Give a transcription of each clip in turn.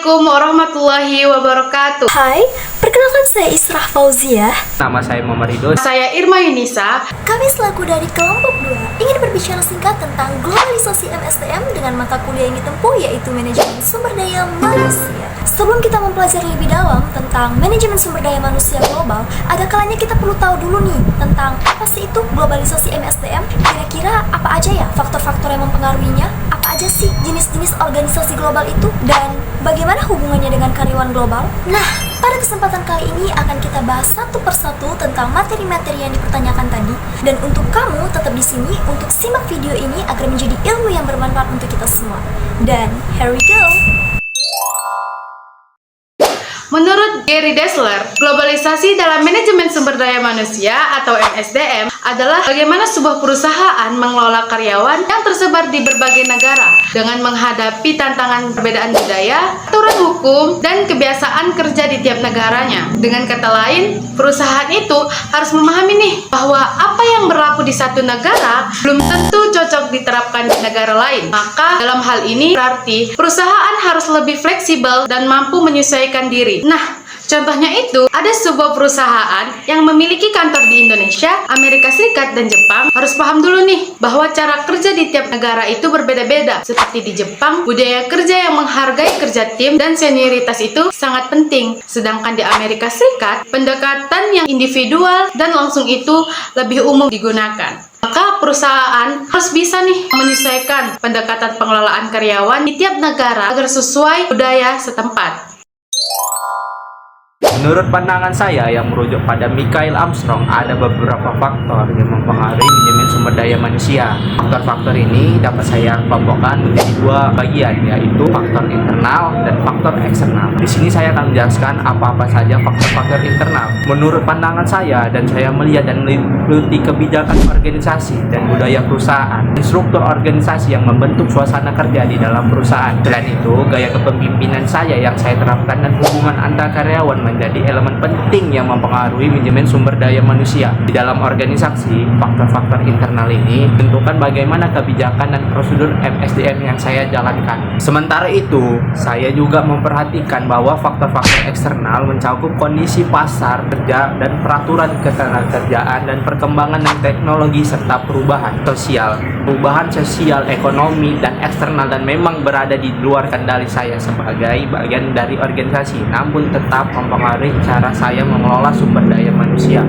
Assalamualaikum warahmatullahi wabarakatuh. Hai, perkenalkan saya Israh Fauzia. Nama saya Muhammad Ridho. Saya Irma Yunisa. Kami selaku dari kelompok 2 ingin berbicara singkat tentang globalisasi MSDM dengan mata kuliah yang ditempuh yaitu manajemen sumber daya manusia. Sebelum kita mempelajari lebih dalam tentang manajemen sumber daya manusia global, ada kalanya kita perlu tahu dulu nih tentang apa sih itu globalisasi MSDM. Kira-kira apa aja ya faktor-faktor yang mempengaruhinya? Apa aja sih jenis-jenis organisasi global itu? Dan bagaimana hubungannya dengan karyawan global? Nah, pada kesempatan kali ini akan kita bahas satu persatu tentang materi-materi yang dipertanyakan tadi. Dan untuk kamu tetap di sini untuk simak video ini agar menjadi ilmu yang bermanfaat untuk kita semua. Dan here we go. Menurut Gary Dessler, globalisasi dalam manajemen sumber daya manusia atau MSDM adalah bagaimana sebuah perusahaan mengelola karyawan yang tersebar di berbagai negara dengan menghadapi tantangan perbedaan budaya, aturan hukum, dan kebiasaan kerja di tiap negaranya. Dengan kata lain, perusahaan itu harus memahami nih bahwa apa yang berlaku di satu negara belum tentu cocok diterapkan di negara lain. Maka dalam hal ini berarti perusahaan harus lebih fleksibel dan mampu menyesuaikan diri. Nah, contohnya itu ada sebuah perusahaan yang memiliki kantor di Indonesia, Amerika Serikat, dan Jepang. Harus paham dulu nih bahwa cara kerja di tiap negara itu berbeda-beda. Seperti di Jepang, budaya kerja yang menghargai kerja tim dan senioritas itu sangat penting. Sedangkan di Amerika Serikat, pendekatan yang individual dan langsung itu lebih umum digunakan. Maka perusahaan harus bisa nih menyesuaikan pendekatan pengelolaan karyawan di tiap negara agar sesuai budaya setempat. Menurut pandangan saya yang merujuk pada Michael Armstrong, ada beberapa faktor yang mempengaruhi manajemen sumber daya manusia. Faktor-faktor ini dapat saya kelompokkan menjadi dua bagian, yaitu faktor internal dan faktor eksternal. Di sini saya akan menjelaskan apa-apa saja faktor-faktor internal. Menurut pandangan saya dan saya melihat dan meneliti kebijakan organisasi dan budaya perusahaan, dan struktur organisasi yang membentuk suasana kerja di dalam perusahaan. Selain itu, gaya kepemimpinan saya yang saya terapkan dan hubungan antar karyawan menjadi elemen penting yang mempengaruhi manajemen sumber daya manusia. Di dalam organisasi, faktor-faktor internal ini menentukan bagaimana kebijakan dan prosedur MSDM yang saya jalankan. Sementara itu, saya juga memperhatikan bahwa faktor-faktor eksternal mencakup kondisi pasar kerja dan peraturan ketenagakerjaan dan perkembangan dan teknologi serta perubahan sosial, ekonomi, dan eksternal, dan memang berada di luar kendali saya sebagai bagian dari organisasi, namun tetap mempengaruhi cara saya mengelola sumber daya manusia.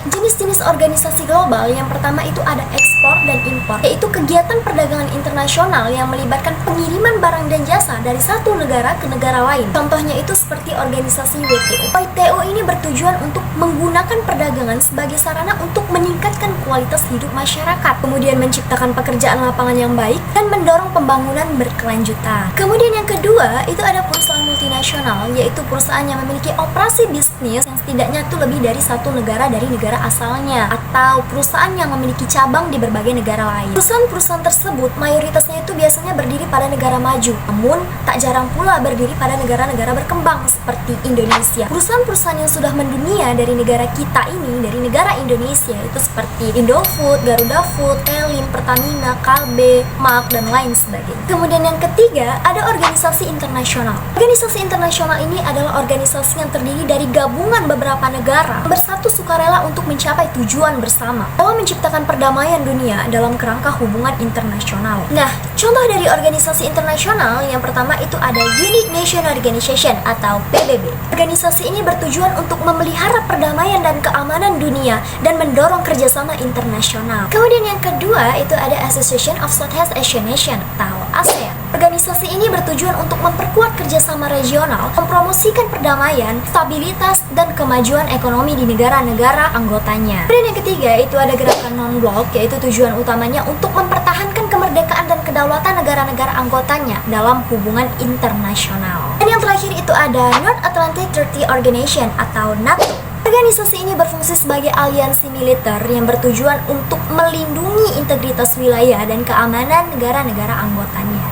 Jenis-jenis organisasi global yang pertama itu ada ekspor dan impor, yaitu kegiatan perdagangan internasional yang melibatkan pengiriman barang dan jasa dari satu negara ke negara lain. Contohnya itu seperti organisasi WTO. WTO ini bertujuan untuk menggunakan perdagangan sebagai sarana untuk meningkatkan kualitas hidup masyarakat, kemudian menciptakan pekerjaan lapangan yang baik, dan mendorong pembangunan berkelanjutan. Kemudian yang kedua itu ada perusahaan multinasional, yaitu perusahaan yang memiliki operasi bisnis yang setidaknya itu lebih dari satu negara dari negara asalnya, atau perusahaan yang memiliki cabang di berbagai negara lain. Perusahaan-perusahaan tersebut mayoritasnya itu biasanya berdiri pada negara maju, namun tak jarang pula berdiri pada negara-negara berkembang seperti Indonesia. Perusahaan-perusahaan yang sudah mendunia dari negara kita ini, dari negara Indonesia, itu seperti Indofood, Garuda Food, Elin, Pertamina, Kalbe, Mark, dan lain sebagainya. Kemudian yang ketiga ada organisasi internasional. Organisasi internasional ini adalah organisasi yang terdiri dari gabungan beberapa negara bersatu sukarela untuk mencapai tujuan bersama dalam menciptakan perdamaian dunia dalam kerangka hubungan internasional. Nah, contoh dari organisasi internasional yang pertama itu ada United Nations Organization atau PBB. Organisasi ini bertujuan untuk memelihara perdamaian dan keamanan dunia dan mendorong kerjasama internasional. Kemudian yang kedua itu ada Association of Southeast Asian Nations atau ASEAN. Organisasi ini bertujuan untuk memperkuat kerjasama regional, mempromosikan perdamaian, stabilitas, dan kemajuan ekonomi di negara-negara anggotanya. Kemudian yang ketiga itu ada gerakan non-blok, yaitu tujuan utamanya untuk mempertahankan kemerdekaan dan kedaulatan negara-negara anggotanya dalam hubungan internasional. Dan yang terakhir itu ada North Atlantic Treaty Organization atau NATO. Organisasi ini berfungsi sebagai aliansi militer yang bertujuan untuk melindungi integritas wilayah dan keamanan negara-negara anggotanya.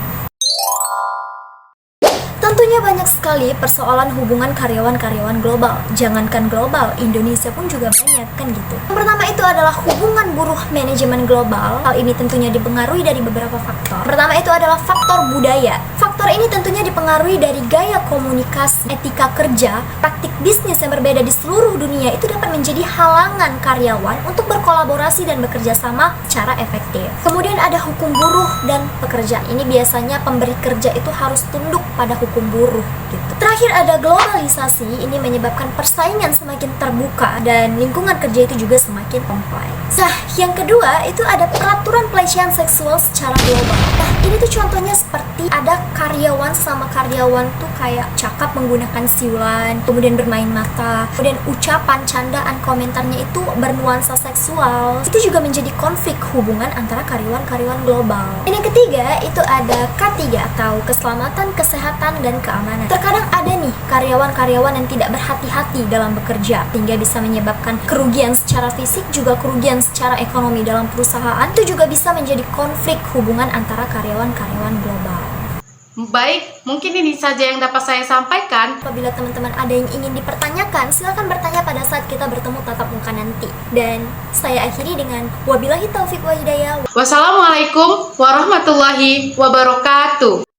Tentunya banyak sekali persoalan hubungan karyawan-karyawan global. Jangankan global, Indonesia pun juga banyak, kan gitu. Yang pertama itu adalah hubungan buruh manajemen global. Hal ini tentunya dipengaruhi dari beberapa faktor. Pertama itu adalah faktor budaya. Faktor Faktor ini tentunya dipengaruhi dari gaya komunikasi, etika kerja, praktik bisnis yang berbeda di seluruh dunia itu dapat menjadi halangan karyawan untuk berkolaborasi dan bekerja sama secara efektif. Kemudian ada hukum buruh dan pekerja. Ini biasanya pemberi kerja itu harus tunduk pada hukum buruh gitu. Terakhir ada globalisasi. Ini menyebabkan persaingan semakin terbuka dan lingkungan kerja itu juga semakin kompleks. Nah, yang kedua itu ada peraturan pelecehan seksual secara global. Nah, ini tuh contohnya seperti ada karyawan sama karyawan tuh kayak cakap menggunakan siulan, kemudian bermain mata, kemudian ucapan, candaan, komentarnya itu bernuansa seksual. Itu juga menjadi konflik hubungan antara karyawan-karyawan global. Dan yang ketiga itu ada K3 atau keselamatan, kesehatan, dan keamanan. Terkadang ada nih karyawan-karyawan yang tidak berhati-hati dalam bekerja sehingga bisa menyebabkan kerugian secara fisik juga kerugian secara ekonomi dalam perusahaan. Itu juga bisa menjadi konflik hubungan antara karyawan-karyawan global. Baik, mungkin ini saja yang dapat saya sampaikan. Apabila teman-teman ada yang ingin dipertanyakan, silakan bertanya pada saat kita bertemu tatap muka nanti. Dan saya akhiri dengan wabillahi taufik wa hidayah. Wassalamualaikum warahmatullahi wabarakatuh.